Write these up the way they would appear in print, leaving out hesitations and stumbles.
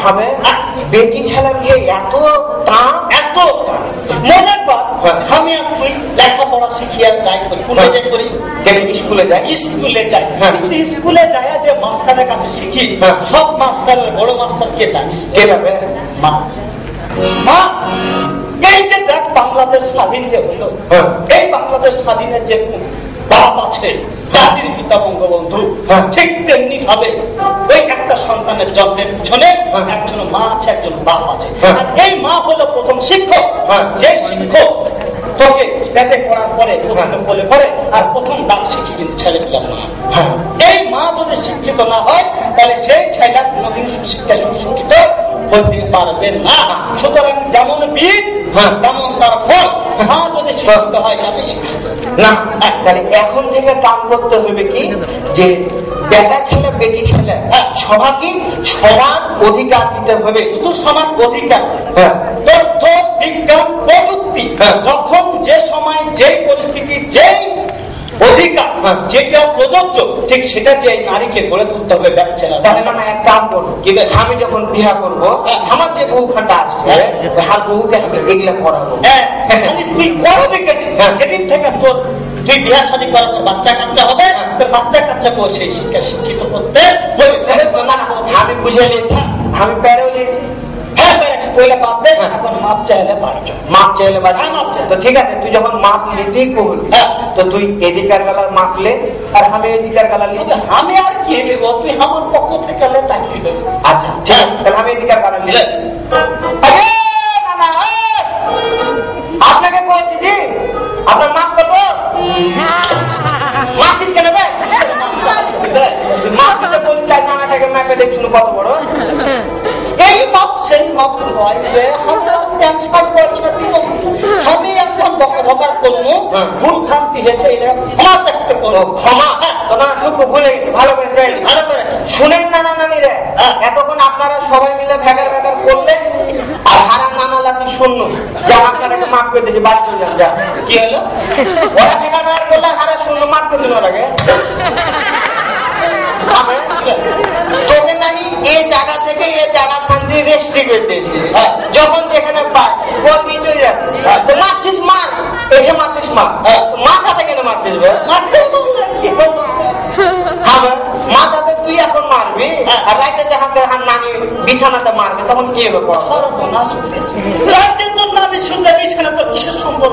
হবে বেটি ছেলে বিয়ে এত দাম, এত মনে কর আমি আর তুই লেখাপড়া শিখি আর যাই করি, করি স্কুলে যাই, স্কুলে যাই। স্কুলে যায় যে মাস্টারের কাছে শিখি, সব মাস্টারের বড় মাস্টার কে জানিস? কে যাবে? মা। মা এই যে দেখ বাংলাদেশ স্বাধীন যে হলো, এই বাংলাদেশ স্বাধীনের যে বাপ আছে জাতির পিতা বঙ্গবন্ধু, ঠিক তেমনি ভাবে ওই একটা সন্তানের জন্মের পিছনে একজন মা আছে, একজন বাপ আছে। আর এই মা হলো প্রথম শিক্ষক। যে শিক্ষক তোকে পেটে পড়ার পরে বলে করে আর প্রথম ডাক শিখি কিন্তু ছেলেপিলার মা। এই মা যদি শিক্ষিত না হয় তাহলে সেই ছেলেটা কোনোদিন সুশিক্ষায় সুশিক্ষিত হতে পারবে না। সুতরাং যেমন বীজ তেমন তার ফল। মা যদি শিক্ষিত হয় তাহলে শিক্ষিত না। তাহলে এখন থেকে কাম করতে হবে কি, যে বেটা ছেলে বেটি ছেলে সবাইকে সমান অধিকার দিতে হবে। শুধু সমান অধিকার, তথ্য বিজ্ঞান প্রযুক্তি যখন যে সময় যে পরিস্থিতি যেই অধিকার যেটা প্রযোজ্য, ঠিক সেটা দিয়ে নারীকে গড়ে তুলতে হবে ব্যবসা। তাহলে না এক কাম করবো, আমি যখন বিয়া করবো আমার যে বউ খানটা আসবে হার বউকে আমি এগুলা করাবো। তুই করবি সেদিন থেকে তোর তুই বিয়া শাদী করার পর বাচ্চা কাচ্চা হবে, তোর বাচ্চা কাচ্চা করে সেই শিক্ষা শিক্ষিত করতে আমি বুঝে নিয়েছি, আমি পেরেও নিয়েছি। ঠিক আছে, তুই যখন মাপ নিতেই করবি তো তুই এদিকার গালার মাপলে আর আমি এদিকার গালা নিয়ে। আমি আর কি নেব, তুই আমার পক্ষ থেকে আচ্ছা ঠিক আছে, তাহলে আমি এদিকার গালা নিলে। আপনাকে বলছি জি, আপনার মাপ কত? মাপছিস কেন? মাপ দিতে বলি নানাটাকে মাপে দেখছিল কত বড়। এই মাপ সেই মাপ নয় যে আমি এখন বকার করবো, ভুল ভ্রান্তি হয়েছে ক্ষমা। ভুলে গেছে, ভালো করে শুনেন নানা নানি রে, এতক্ষণ আপনারা সবাই মিলে ভেগার ভেগার করলেন আর হারা নানা লাতি শূন্য যা আপনারা মাফ করে দিয়েছে, বাড়ি চলে যান। যা কি হলো, ওরা ভেগার ভেগার করলে হারা শূন্য মাফ করে দিল আগে। তোকে নাকি এই জায়গা থেকে এই জায়গা খান্তি রেস্ট্রি করে দিয়েছি, যখন যেখানে পায় বলবি চলে যাচ্ছে। মারছিস মার, এসে মারছিস মার, মাথাতে কেন মারছিস? মাথাতে তুই এখন মারবি আর রাইতে যখন নানি বিছানাতে মারবে তখন কি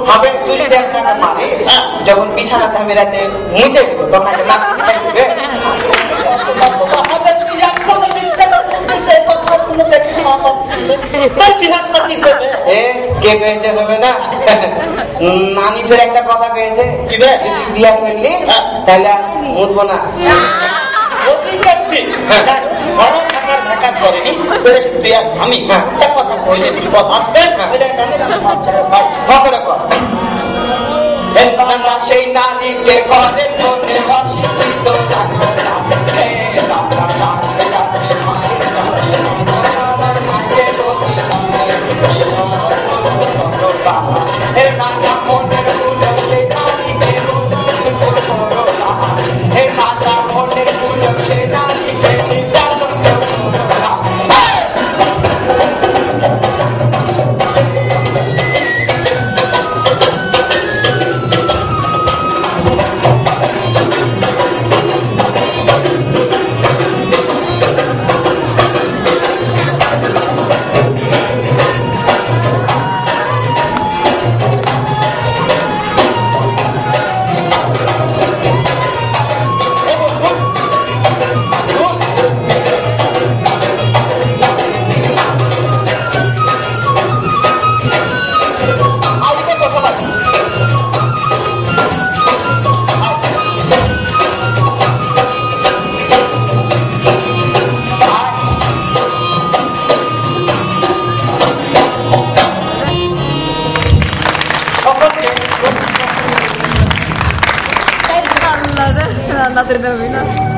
হবে? তুই দেখ মারে যখন বিছানাতে আমি রাতে মুইতে তখন হবে না। নানি ফের একটা কথা কয়েছে, বিয়া করলি তাহলে উঠবো না। আমি কথা কইলে বিপদ আসবে, সেই নারীকে ঘরে Termina.